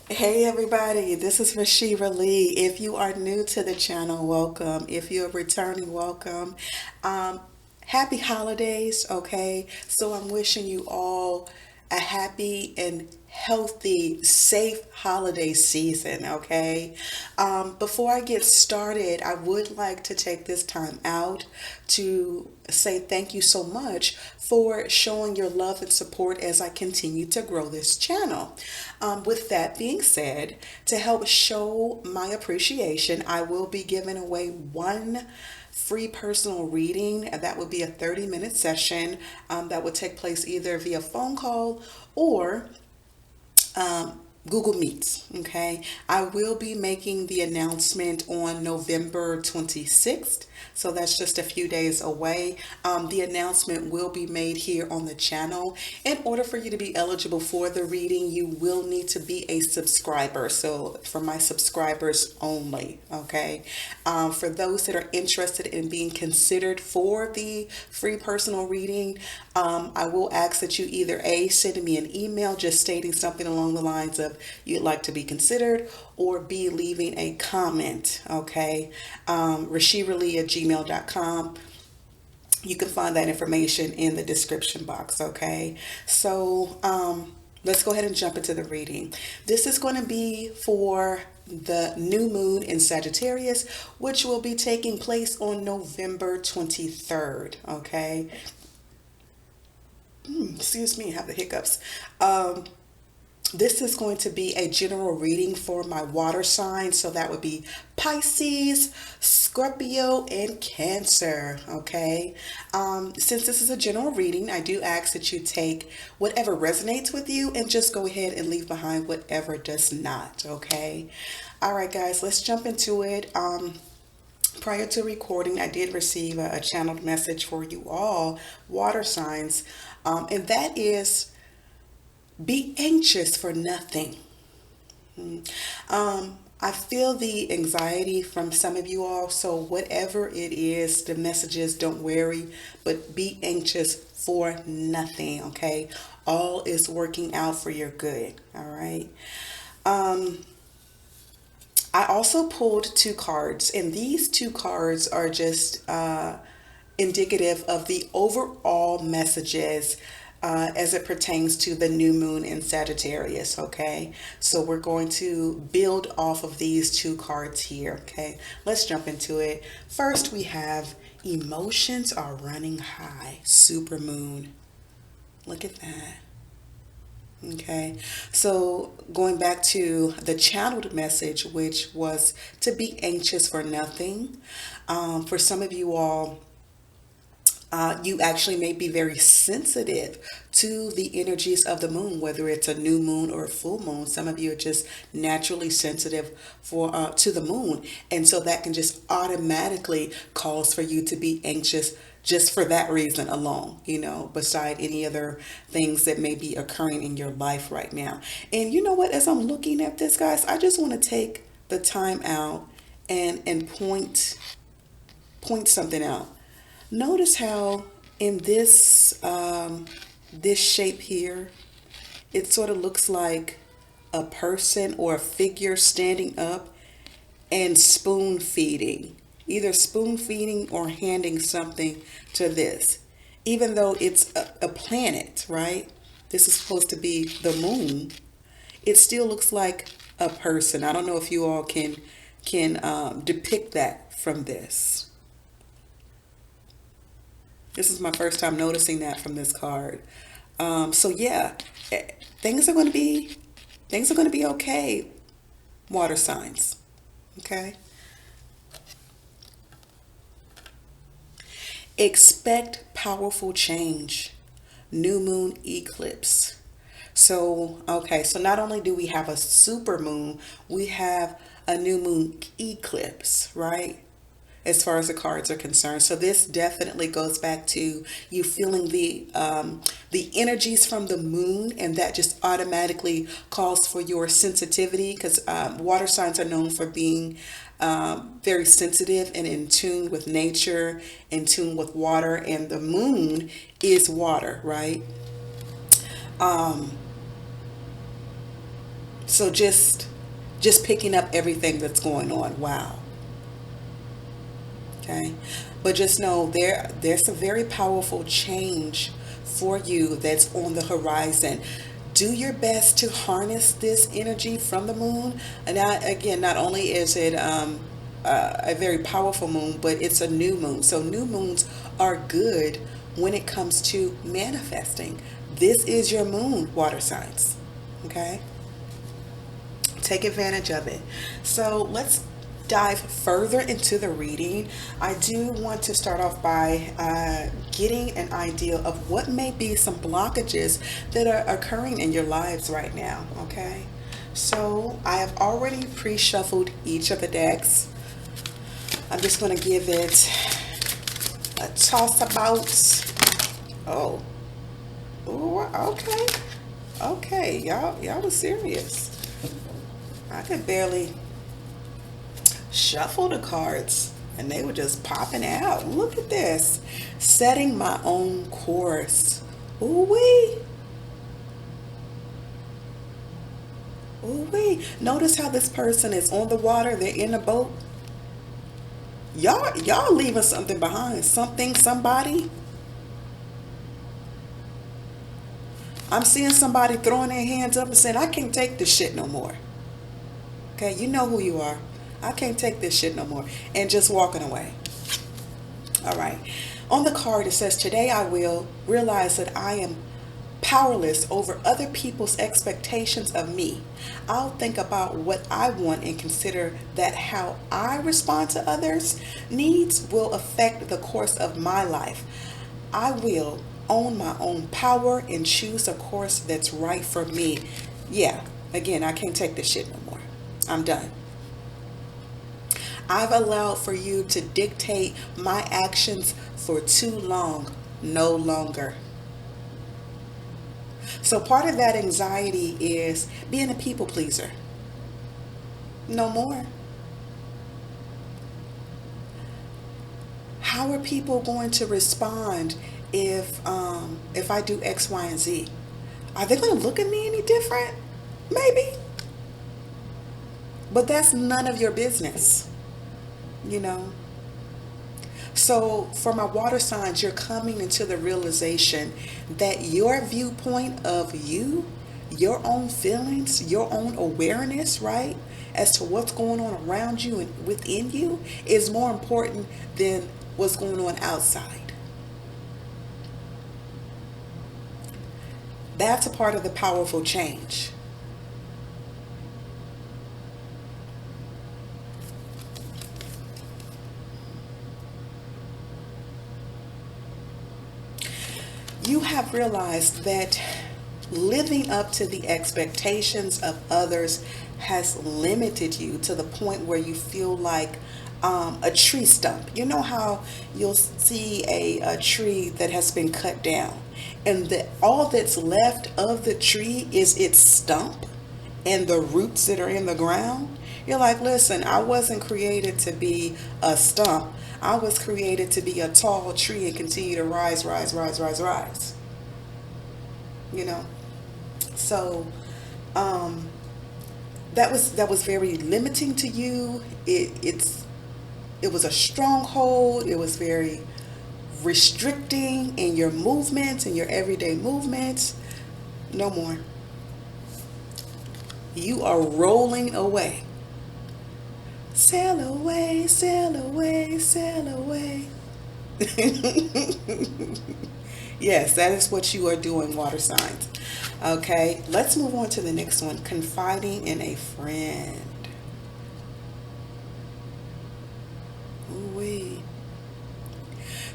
Hey everybody, this is Rashira Lee. If you are new to the channel, welcome. If you're returning, welcome. Um, Happy holidays, okay? So I'm wishing you all a happy and healthy, safe holiday season, okay? Before I get started, I would like to take this time out to say thank you so much for showing your love and support as I continue to grow this channel. With that being said, to help show my appreciation, I will be giving away one free personal reading. That would be a 30-minute session that would take place either via phone call or Google Meets. Okay, I will be making the announcement on November 26th, so that's just a few days away. The announcement will be made here on the channel. In order for you to be eligible for the reading, you will need to be a subscriber. So, for my subscribers only, okay? For those that are interested in being considered for the free personal reading, I will ask that you either A, send me an email just stating something along the lines of you'd like to be considered, or B, leaving a comment, okay? Rashiralee at gmail.com. You can find that information in the description box, okay? So, let's go ahead and jump into the reading. This is going to be for the new moon in Sagittarius, which will be taking place on November 23rd, okay? Excuse me, I have the hiccups. Um, this is going to be a general reading for my water signs. So that would be Pisces, Scorpio, and Cancer. Okay. Since this is a general reading, I do ask that you take whatever resonates with you and just go ahead and leave behind whatever does not. Okay. All right, guys, let's jump into it. Prior to recording, I did receive a channeled message for you all, water signs, and that is be anxious for nothing. I feel the anxiety from some of you all, so whatever it is, the messages, don't worry, but be anxious for nothing, okay? All is working out for your good, all right? Um, I also pulled two cards, and these two cards are just indicative of the overall messages as it pertains to the new moon in Sagittarius. Okay, so we're going to build off of these two cards here. Okay, let's jump into it. First, we have emotions are running high, super moon. Look at that. Okay, so going back to the channeled message, which was to be anxious for nothing. For some of you all, you actually may be very sensitive to the energies of the moon, whether it's a new moon or a full moon. Some of you are just naturally sensitive for to the moon, and so that can just automatically cause for you to be anxious just for that reason alone, beside any other things that may be occurring in your life right now. And you know what? As I'm looking at this, guys, I just want to take the time out and point something out. Notice how in this shape here, it sort of looks like a person or a figure standing up and spoon feeding, either spoon feeding or handing something to this. Even though it's a planet, right? This is supposed to be the moon. It still looks like a person. I don't know if you all can depict that from this. This is my first time noticing that from this card. So yeah, eh, things are going to be things are going to be okay. Water signs. Okay. Expect powerful change. New moon eclipse. So, okay, so not only do we have a super moon, we have a new moon eclipse, right? As far as the cards are concerned. So this definitely goes back to you feeling the energies from the moon, and that just automatically calls for your sensitivity because water signs are known for being very sensitive and in tune with nature, in tune with water, and the moon is water, right? Um, So just picking up everything that's going on. Wow. Okay. But just know there's a very powerful change for you that's on the horizon. Do your best to harness this energy from the moon. And again, not only is it a very powerful moon, but it's a new moon. So new moons are good when it comes to manifesting. This is your moon, water signs. Okay? Take advantage of it. So let's dive further into the reading. I do want to start off by getting an idea of what may be some blockages that are occurring in your lives right now. Okay, so I have already pre-shuffled each of the decks. I'm just going to give it a toss about. Oh, ooh, okay, okay, y'all was serious. I could barely shuffle the cards and they were just popping out. Look at this. Setting my own course. Ooh wee. Ooh wee. Notice how this person is on the water. They're in a boat. Y'all leaving something behind. Something, somebody. I'm seeing somebody throwing their hands up and saying, I can't take this shit no more. Okay, you know who you are. I can't take this shit no more. And just walking away. All right. On the card, it says, today I will realize that I am powerless over other people's expectations of me. I'll think about what I want and consider that how I respond to others' needs will affect the course of my life. I will own my own power and choose a course that's right for me. Yeah, again, I can't take this shit no more. I'm done. I've allowed for you to dictate my actions for too long, no longer. So part of that anxiety is being a people pleaser. No more. How are people going to respond if I do X, Y, and Z? Are they going to look at me any different? Maybe. But that's none of your business, you know. So for my water signs, you're coming into the realization that your viewpoint of you, your own feelings, your own awareness, right, as to what's going on around you and within you is more important than what's going on outside. That's a part of the powerful change. You have realized that living up to the expectations of others has limited you to the point where you feel like a tree stump. You know how you'll see a tree that has been cut down, and all that's left of the tree is its stump and the roots that are in the ground. You're like, listen, I wasn't created to be a stump. I was created to be a tall tree and continue to rise, rise, rise, rise, rise. You know? So that was very limiting to you. It was a stronghold. It was very restricting in your movements, in your everyday movements. No more. You are rolling away. Sail away, sail away, sail away. Yes, that is what you are doing, water signs. Okay, let's move on to the next one. Confiding in a friend. Ooh-wee.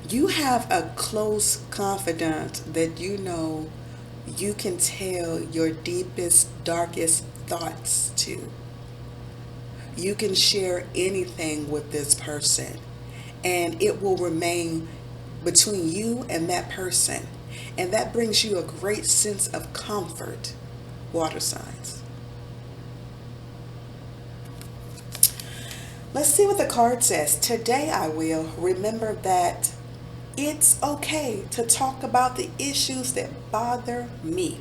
You have a close confidant that you know you can tell your deepest, darkest thoughts to. You can share anything with this person, and it will remain between you and that person. And that brings you a great sense of comfort, water signs. Let's see what the card says. Today I will remember that it's okay to talk about the issues that bother me.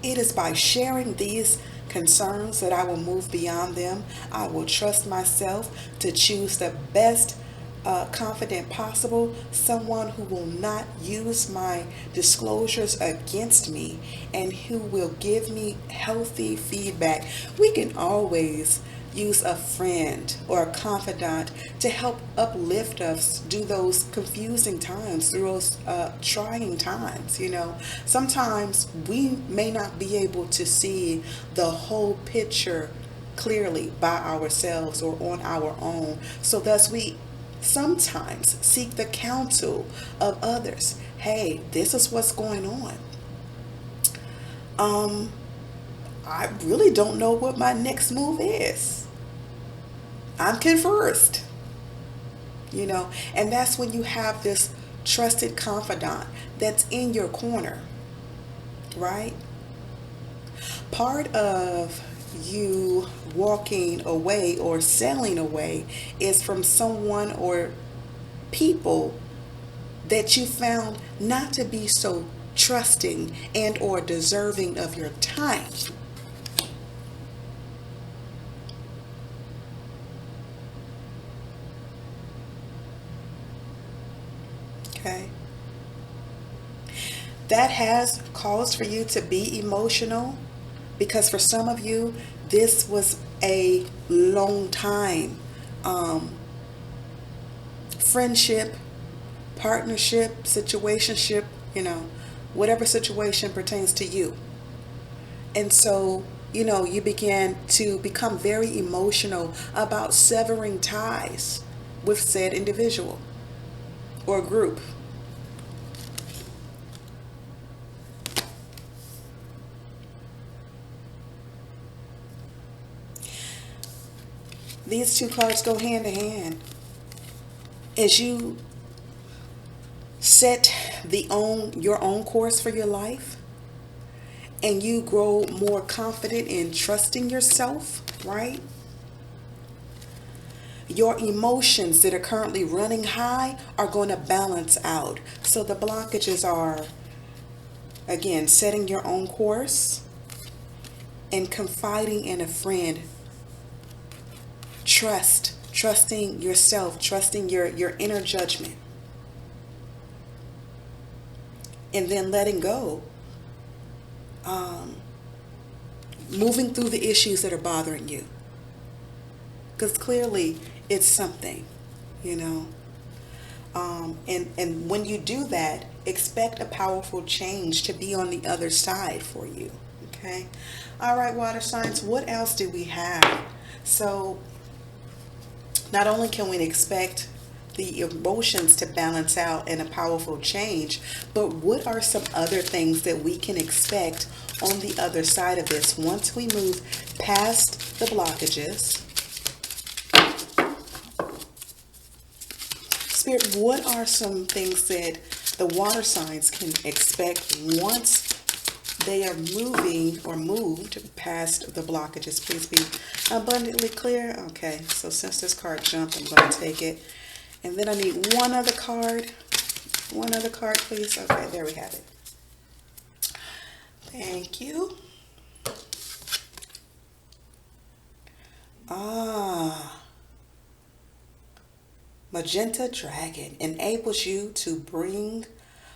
It is by sharing these concerns that I will move beyond them. I will trust myself to choose the best confident possible, someone who will not use my disclosures against me and who will give me healthy feedback. We can always use a friend or a confidant to help uplift us through those confusing times, through those trying times. Sometimes we may not be able to see the whole picture clearly by ourselves or on our own. So thus we sometimes seek the counsel of others. Hey, this is what's going on. I really don't know what my next move is. I'm confused. And that's when you have this trusted confidant that's in your corner, right? Part of you walking away or sailing away is from someone or people that you found not to be so trusting and or deserving of your time. Okay. That has caused for you to be emotional because for some of you, this was a long time friendship, partnership, situationship, whatever situation pertains to you. And so, you began to become very emotional about severing ties with said individual or group. These two cards go hand in hand. As you set your own course for your life and you grow more confident in trusting yourself, right? Your emotions that are currently running high are going to balance out. So the blockages are, again, setting your own course and confiding in a friend. Trusting yourself, trusting your inner judgment. And then letting go. Moving through the issues that are bothering you. Because clearly it's something, And when you do that, expect a powerful change to be on the other side for you. Okay. All right, water signs, what else do we have? So not only can we expect the emotions to balance out and a powerful change, but what are some other things that we can expect on the other side of this once we move past the blockages? Spirit, what are some things that the water signs can expect once they are moving or moved past the blockages? Please be abundantly clear. Okay, so since this card jumped, I'm going to take it. And then I need one other card. One other card, please. Okay, there we have it. Thank you. Magenta Dragon enables you to bring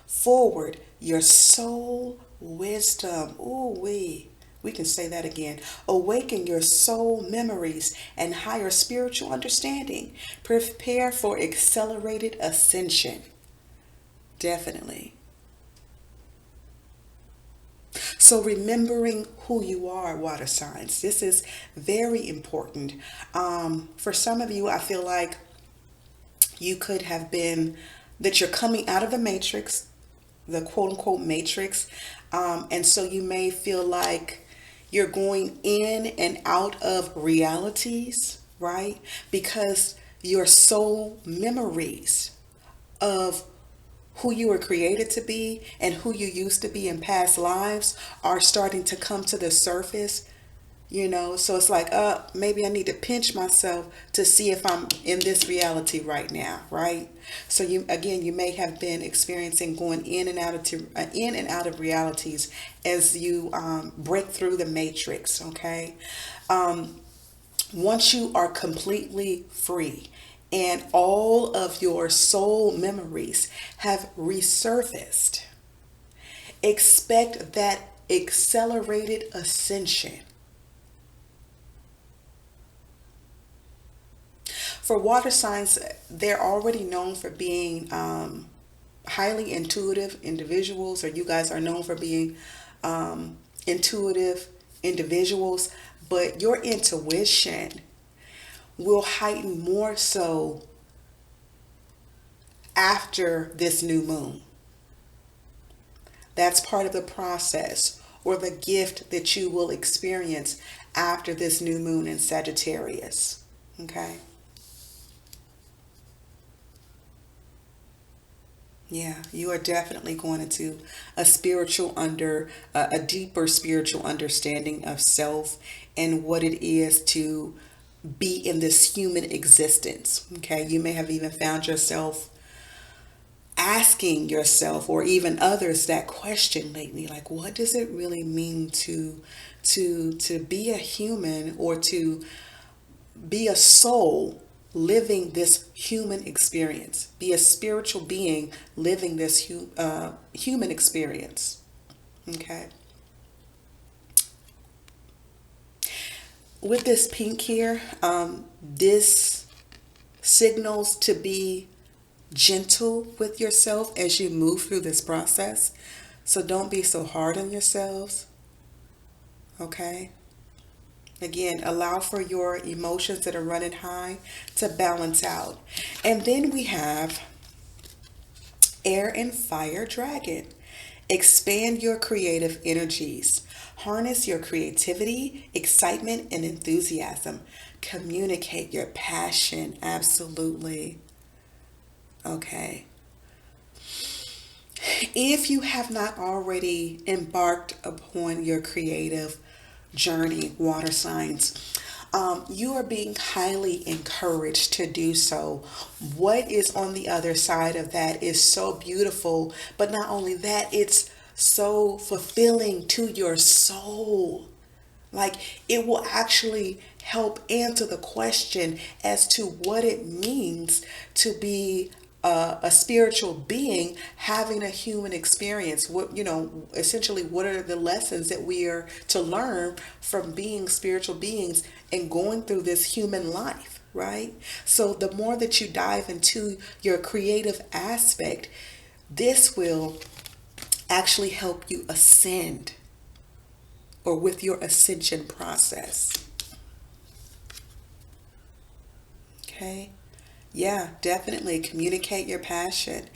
forward your soul wisdom. Ooh, we can say that again. Awaken your soul memories and higher spiritual understanding. Prepare for accelerated ascension. Definitely. So remembering who you are, water signs. This is very important. For some of you, I feel like you could have been, that you're coming out of the matrix, the quote unquote matrix. And so you may feel like you're going in and out of realities, right? Because your soul memories of who you were created to be and who you used to be in past lives are starting to come to the surface So it's like, maybe I need to pinch myself to see if I'm in this reality right now, right? So you may have been experiencing going in and out of realities as you break through the matrix. Okay. Once you are completely free and all of your soul memories have resurfaced, expect that accelerated ascension. For water signs, they're already known for being highly intuitive individuals, or you guys are known for being intuitive individuals, but your intuition will heighten more so after this new moon. That's part of the process or the gift that you will experience after this new moon in Sagittarius. Okay? Yeah, you are definitely going into a deeper spiritual understanding of self and what it is to be in this human existence. Okay, you may have even found yourself asking yourself or even others that question lately, like, what does it really mean to be a human, or to be a soul living this human experience, be a spiritual being living this human experience. Okay. With this pink here, this signals to be gentle with yourself as you move through this process. So don't be so hard on yourselves. Okay. Again, allow for your emotions that are running high to balance out. And then we have Air and Fire Dragon. Expand your creative energies. Harness your creativity, excitement, and enthusiasm. Communicate your passion. Absolutely. Okay. If you have not already embarked upon your creative journey, water signs, you are being highly encouraged to do so. What is on the other side of that is so beautiful, but not only that, it's so fulfilling to your soul. Like, it will actually help answer the question as to what it means to be a spiritual being having a human experience. Essentially, what are the lessons that we are to learn from being spiritual beings and going through this human life, right? So the more that you dive into your creative aspect, this will actually help you ascend, or with your ascension process. Okay. Yeah, definitely communicate your passion.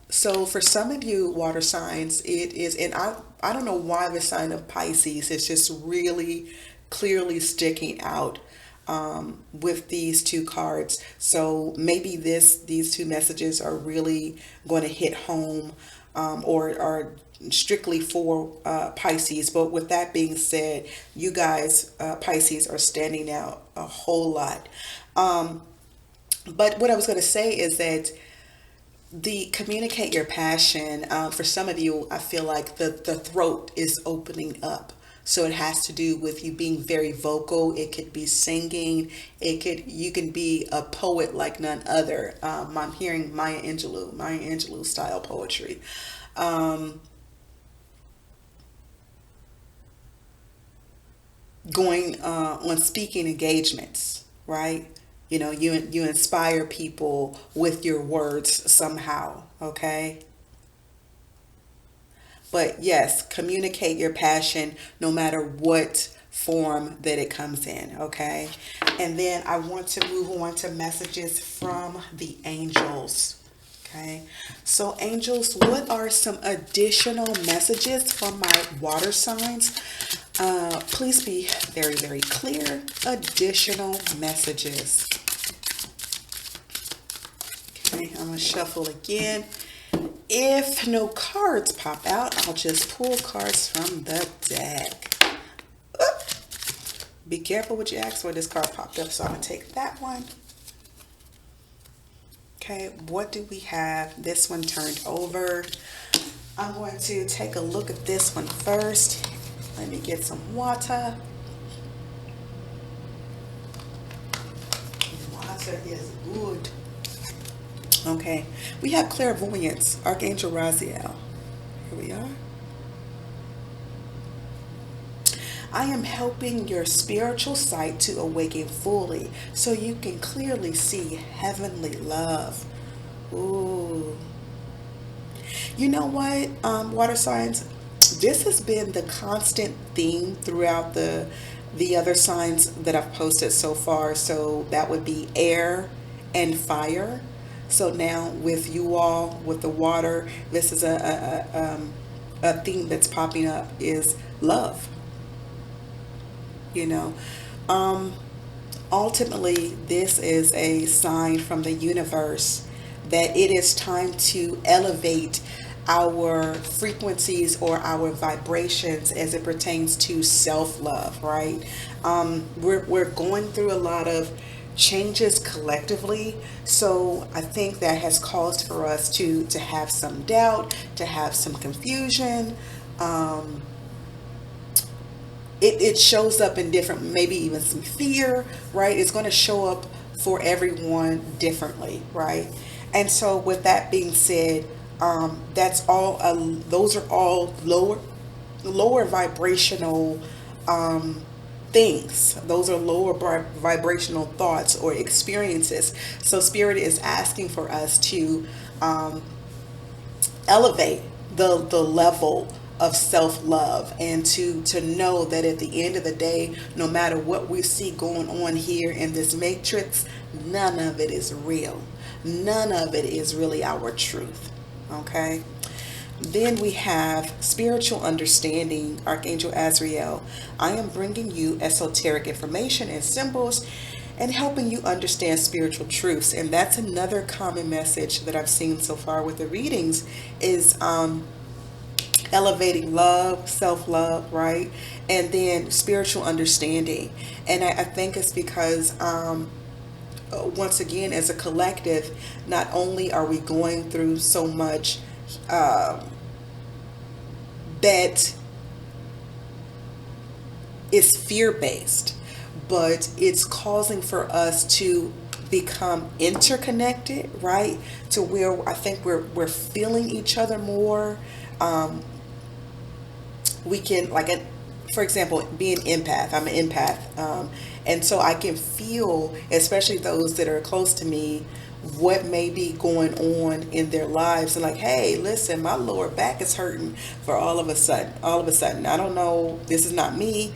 So for some of you water signs, it is, and I don't know why the sign of Pisces is just really clearly sticking out with these two cards. So maybe these two messages are really going to hit home, or are strictly for Pisces. But with that being said, you guys, Pisces, are standing out a whole lot. But what I was going to say is that the communicate your passion, for some of you, I feel like the throat is opening up. So it has to do with you being very vocal. It could be singing. You can be a poet like none other. I'm hearing Maya Angelou style poetry. Going on speaking engagements, right? You inspire people with your words somehow, okay? But yes, communicate your passion no matter what form that it comes in, okay? And then I want to move on to messages from the angels. Okay, so angels, what are some additional messages from my water signs? Please be very, very clear. Additional messages. Okay, I'm going to shuffle again. If no cards pop out, I'll just pull cards from the deck. Be careful what you ask for. This card popped up, so I'm going to take that one. Okay, what do we have? This one turned over. I'm going to take a look at this one first. Let me get some water. Water is good. Okay, we have clairvoyance, Archangel Raziel. Here we are. I am helping your spiritual sight to awaken fully so you can clearly see heavenly love. Ooh. You know what, water signs? This has been the constant theme throughout the other signs that I've posted so far. So that would be air and fire. So now with you all, with the water, this is a theme that's popping up is love. You know, ultimately, this is a sign from the universe that it is time to elevate our frequencies or our vibrations as it pertains to self-love, right? We're going through a lot of changes collectively, so I think that has caused for us to have some doubt, to have some confusion. It shows up in different, maybe even some fear, right? It's going to show up for everyone differently, right? And so with that being said, that's all, those are all lower vibrational things. Those are lower vibrational thoughts or experiences. So Spirit is asking for us to elevate the level of self-love, and to know that at the end of the day, no matter what we see going on here in this matrix, none of it is real. None of it is really our truth. Okay. Then we have spiritual understanding, Archangel Azrael. I am bringing you esoteric information and symbols and helping you understand spiritual truths. And that's another common message that I've seen so far with the readings is elevating love, self-love, right? And then spiritual understanding. And I think it's because once again, as a collective, not only are we going through so much that is fear-based, but it's causing for us to become interconnected, right? To where I think we're feeling each other more. We can, like, for example, being empath, I'm an empath, and so I can feel, especially those that are close to me, what may be going on in their lives. And like, hey, listen, my lower back is hurting for all of a sudden, I don't know, this is not me.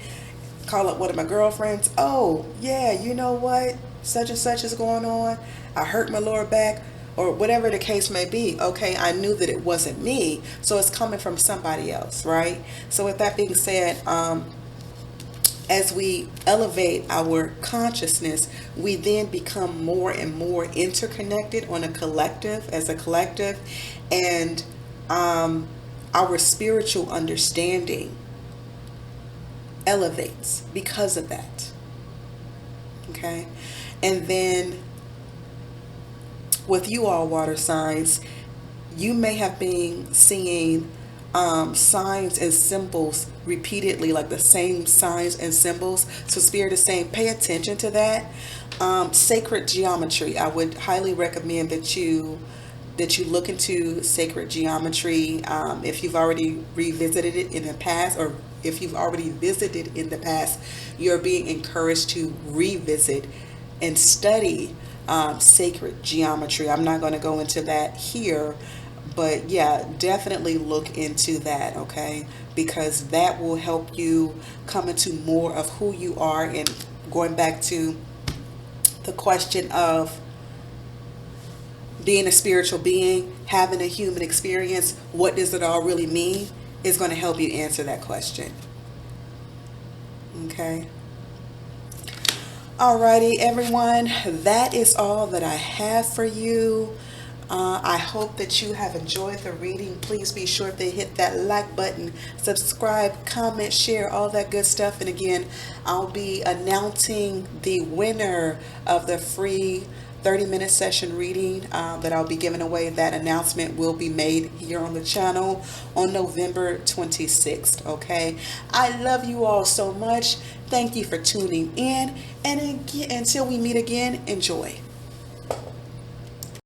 Call up one of my girlfriends. Oh yeah, you know what, such and such is going on. I hurt my lower back, or whatever the case may be. Okay, I knew that it wasn't me, so it's coming from somebody else, right? So with that being said, as we elevate our consciousness, we then become more and more interconnected on a collective, as a collective, and our spiritual understanding elevates because of that. Okay, and then with you all water signs, you may have been seeing signs and symbols repeatedly, like the same signs and symbols. So Spirit is saying, pay attention to that. Sacred geometry. I would highly recommend that you look into sacred geometry. If you've already revisited it in the past, or if you've already visited in the past, you're being encouraged to revisit and study sacred geometry. I'm not going to go into that here, but yeah, definitely look into that, okay? Because that will help you come into more of who you are. And going back to the question of being a spiritual being, having a human experience, what does it all really mean, is going to help you answer that question. Okay. Alrighty, everyone, that is all that I have for you. I hope that you have enjoyed the reading. Please be sure to hit that like button, subscribe, comment, share, all that good stuff. And again, I'll be announcing the winner of the free 30-minute session reading that I'll be giving away. That announcement will be made here on the channel on November 26th. Okay, I love you all so much. Thank you for tuning in, and again, until we meet again, enjoy.